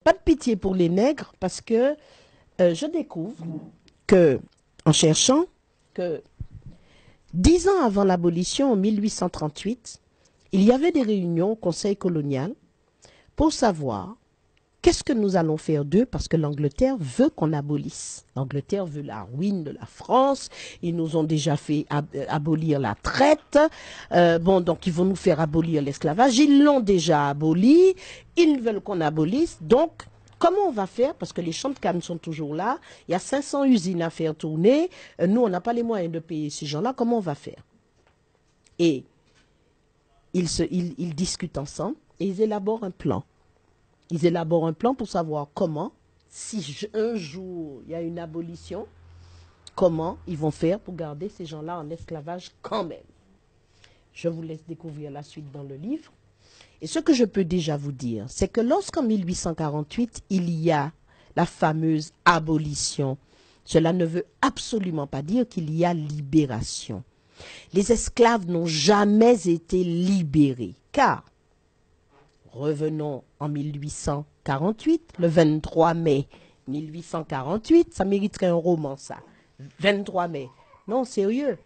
pas de pitié pour les nègres parce que je découvre que, en cherchant, que 10 ans avant l'abolition, en 1838, il y avait des réunions au Conseil colonial pour savoir qu'est-ce que nous allons faire d'eux parce que l'Angleterre veut qu'on abolisse. L'Angleterre veut la ruine de la France. Ils nous ont déjà fait abolir la traite. Donc ils vont nous faire abolir l'esclavage. Ils l'ont déjà aboli. Ils veulent qu'on abolisse. Donc, comment on va faire? Parce que les champs de canne sont toujours là. Il y a 500 usines à faire tourner. Nous, on n'a pas les moyens de payer ces gens-là. Comment on va faire? Et ils discutent ensemble et ils élaborent un plan. Ils élaborent un plan pour savoir comment, si un jour il y a une abolition, comment ils vont faire pour garder ces gens-là en esclavage quand même. Je vous laisse découvrir la suite dans le livre. Et ce que je peux déjà vous dire, c'est que lorsqu'en 1848, il y a la fameuse abolition, cela ne veut absolument pas dire qu'il y a libération. Les esclaves n'ont jamais été libérés, car revenons en 1848, le 23 mai 1848, ça mériterait un roman ça, 23 mai, non sérieux.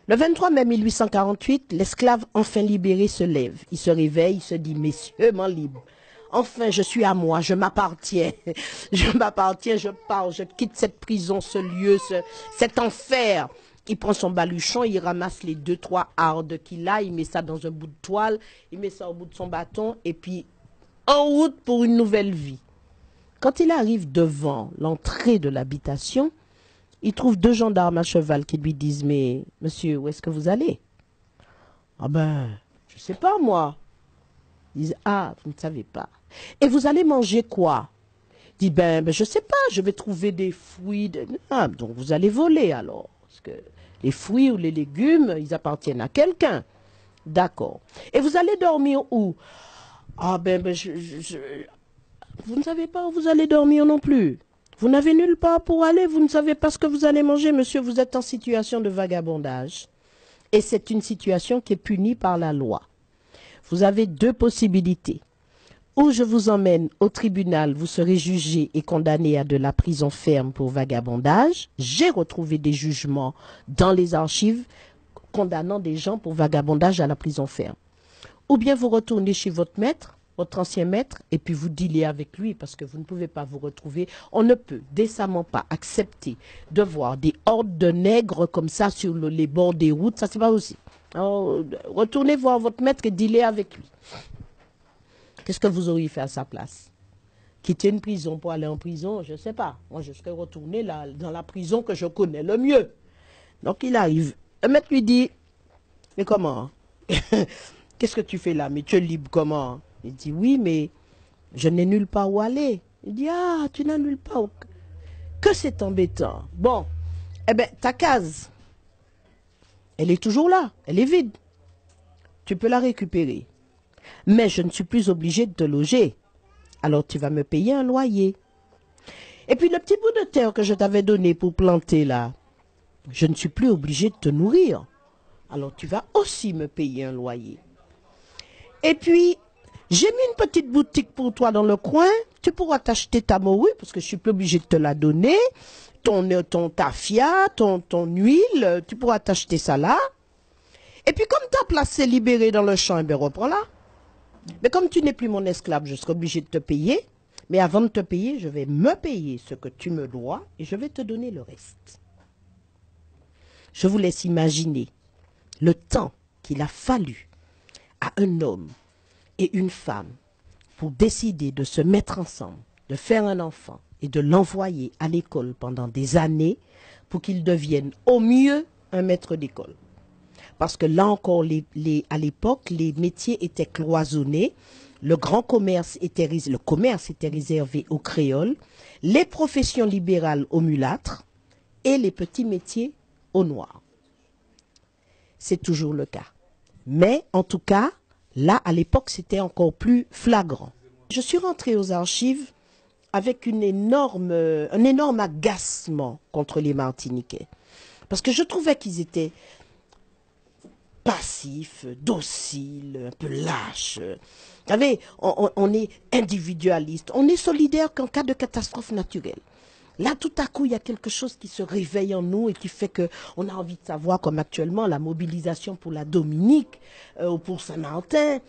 Le 23 mai 1848, l'esclave enfin libéré se lève, il se réveille, il se dit, messieurs, m'en libre. Enfin, je suis à moi, je m'appartiens, je pars, je quitte cette prison, ce lieu, cet enfer. Il prend son baluchon, il ramasse les 2-3 hardes qu'il a, il met ça dans un bout de toile, il met ça au bout de son bâton, et puis en route pour une nouvelle vie. Quand il arrive devant l'entrée de l'habitation, il trouve 2 gendarmes à cheval qui lui disent, mais monsieur, où est-ce que vous allez? Ah ben, je sais pas moi. Ils disent, ah, vous ne savez pas. Et vous allez manger quoi? Il dit, ben je sais pas, je vais trouver des fruits. Ah, donc vous allez voler alors. Parce que les fruits ou les légumes, ils appartiennent à quelqu'un. D'accord. Et vous allez dormir où? Ah vous ne savez pas où vous allez dormir non plus. Vous n'avez nulle part pour aller, vous ne savez pas ce que vous allez manger, monsieur, vous êtes en situation de vagabondage. Et c'est une situation qui est punie par la loi. Vous avez 2 possibilités. Ou je vous emmène au tribunal, vous serez jugé et condamné à de la prison ferme pour vagabondage. J'ai retrouvé des jugements dans les archives condamnant des gens pour vagabondage à la prison ferme. Ou bien vous retournez chez votre maître, votre ancien maître, et puis vous dealez avec lui parce que vous ne pouvez pas vous retrouver. On ne peut décemment pas accepter de voir des hordes de nègres comme ça sur les bords des routes. Ça, c'est pas possible. Alors, retournez voir votre maître et dealez avec lui. Qu'est-ce que vous auriez fait à sa place? Quitter une prison pour aller en prison, je ne sais pas. Moi, je serais retourné là, dans la prison que je connais le mieux. Donc, il arrive. Le maître lui dit, mais comment? Qu'est-ce que tu fais là? Mais tu es libre comment? Il dit, oui, mais je n'ai nulle part où aller. Il dit, ah, tu n'as nulle part où... Que c'est embêtant. Bon, eh bien, ta case, elle est toujours là. Elle est vide. Tu peux la récupérer. Mais je ne suis plus obligé de te loger. Alors tu vas me payer un loyer. Et puis le petit bout de terre que je t'avais donné pour planter là, je ne suis plus obligé de te nourrir. Alors tu vas aussi me payer un loyer. Et puis, j'ai mis une petite boutique pour toi dans le coin. Tu pourras t'acheter ta morue parce que je suis plus obligé de te la donner. Ton tafia, ton huile, tu pourras t'acheter ça là. Et puis comme ta place est libérée dans le champ, eh bien reprends-la. Mais comme tu n'es plus mon esclave, je serai obligé de te payer. Mais avant de te payer, je vais me payer ce que tu me dois et je vais te donner le reste. Je vous laisse imaginer le temps qu'il a fallu à un homme et une femme pour décider de se mettre ensemble, de faire un enfant et de l'envoyer à l'école pendant des années pour qu'il devienne au mieux un maître d'école. Parce que là encore, à l'époque, les métiers étaient cloisonnés. Le commerce était réservé aux créoles, les professions libérales aux mulâtres et les petits métiers aux noirs. C'est toujours le cas. Mais en tout cas, là, à l'époque, c'était encore plus flagrant. Je suis rentrée aux archives avec un énorme agacement contre les Martiniquais. Parce que je trouvais qu'ils étaient passifs, dociles, un peu lâches. Vous savez, on est individualiste, on est solidaire qu'en cas de catastrophe naturelle. Là, tout à coup, il y a quelque chose qui se réveille en nous et qui fait qu'on a envie de savoir, comme actuellement, la mobilisation pour la Dominique ou pour Saint-Martin.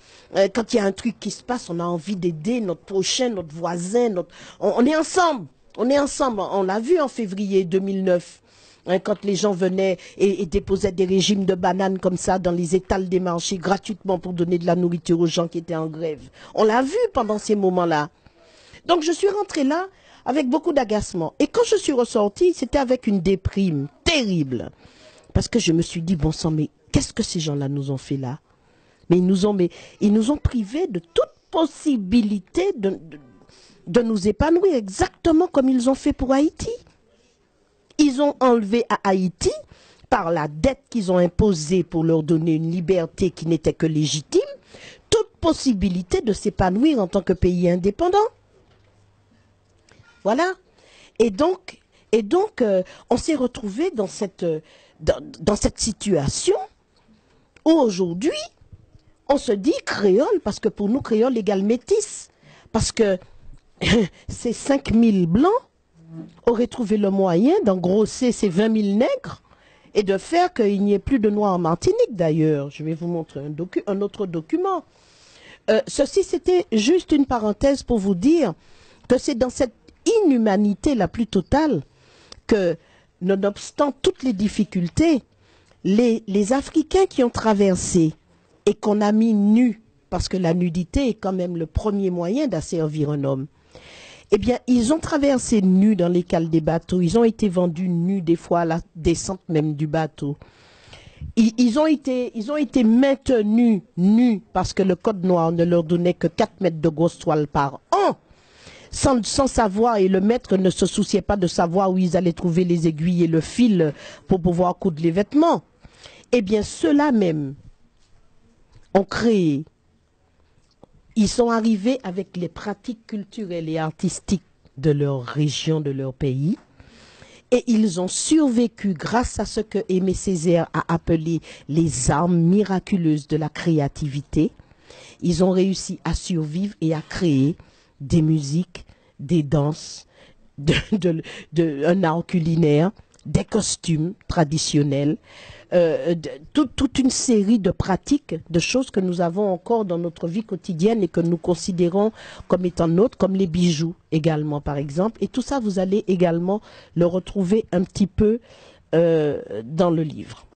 Quand il y a un truc qui se passe, on a envie d'aider notre prochain, notre voisin. On est ensemble. On est ensemble. On l'a vu en février 2009. Quand les gens venaient et déposaient des régimes de bananes comme ça dans les étals des marchés gratuitement pour donner de la nourriture aux gens qui étaient en grève. On l'a vu pendant ces moments-là. Donc je suis rentrée là avec beaucoup d'agacement. Et quand je suis ressortie, c'était avec une déprime terrible. Parce que je me suis dit, bon sang, mais qu'est-ce que ces gens-là nous ont fait là? Mais ils nous ont privés de toute possibilité de nous épanouir, exactement comme ils ont fait pour Haïti. Ils ont enlevé à Haïti, par la dette qu'ils ont imposée pour leur donner une liberté qui n'était que légitime, toute possibilité de s'épanouir en tant que pays indépendant. Voilà. Et donc on s'est retrouvé dans cette situation où aujourd'hui, on se dit créole, parce que pour nous, créole égale métis. Parce que ces 5000 blancs auraient trouvé le moyen d'engrosser ces 20 000 nègres et de faire qu'il n'y ait plus de noirs en Martinique, d'ailleurs. Je vais vous montrer un autre document. Ceci, c'était juste une parenthèse pour vous dire que c'est dans cette inhumanité la plus totale que, nonobstant toutes les difficultés, les Africains qui ont traversé et qu'on a mis nus, parce que la nudité est quand même le premier moyen d'asservir un homme, eh bien, ils ont traversé nus dans les cales des bateaux, ils ont été vendus nus des fois à la descente même du bateau. Ils ont été maintenus nus parce que le code noir ne leur donnait que 4 mètres de grosse toile par an. Sans savoir, et le maître ne se souciait pas de savoir où ils allaient trouver les aiguilles et le fil pour pouvoir coudre les vêtements. Eh bien, ceux-là même ont créé, ils sont arrivés avec les pratiques culturelles et artistiques de leur région, de leur pays, et ils ont survécu grâce à ce que Aimé Césaire a appelé les armes miraculeuses de la créativité. Ils ont réussi à survivre et à créer des musiques, des danses, un art culinaire, des costumes traditionnels, toute une série de pratiques, de choses que nous avons encore dans notre vie quotidienne et que nous considérons comme étant nôtres, comme les bijoux également par exemple. Et tout ça, vous allez également le retrouver un petit peu dans le livre.